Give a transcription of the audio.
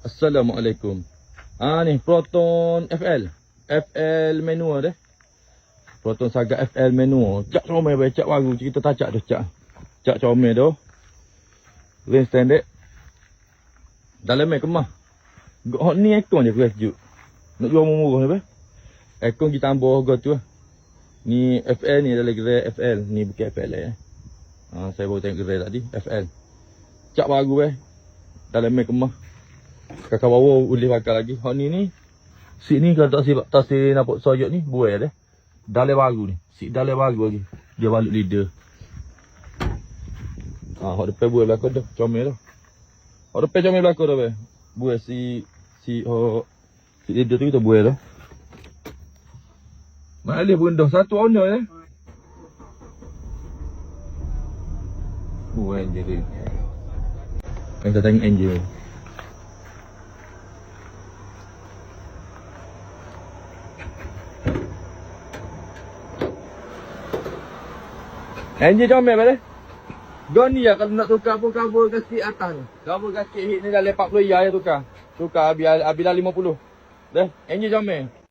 Assalamualaikum. Ni Proton FL. FL manual deh. Proton Saga FL manual. Cak comel bae, cak baru kita tacak tu cak. Cak comel tu. Range standard. Dalam kemah. Hot ni aircon je keras juk. Nak jual murah ni bae. Aircon kita tambah harga tu lah. Ni FL ni adalah gerai FL. Ni bukan FL saya baru tengok gerai tadi. FL. Cak baru bae. Dalam kemah. Kakak bawah boleh pakai lagi. Hot ni seat ni kalau tak si nampak soyok ni buai dah. Dalai baru ni. Seat dalai baru lagi. Dia balut leader. Hot depan buai belakang dah. Comel dah. Hot depan comel belakang dah bae. Buai si leader tu kita buai dah. Malih pun dah satu owner buai enjin. Kita tengok enjin. Enjin comel balik. Gon ni ya kalau nak tukar pun cover kaki atas ni. Cover kaki hit ni dah 40 ya tukar. Tukar biar 50. Dah, enjin comel.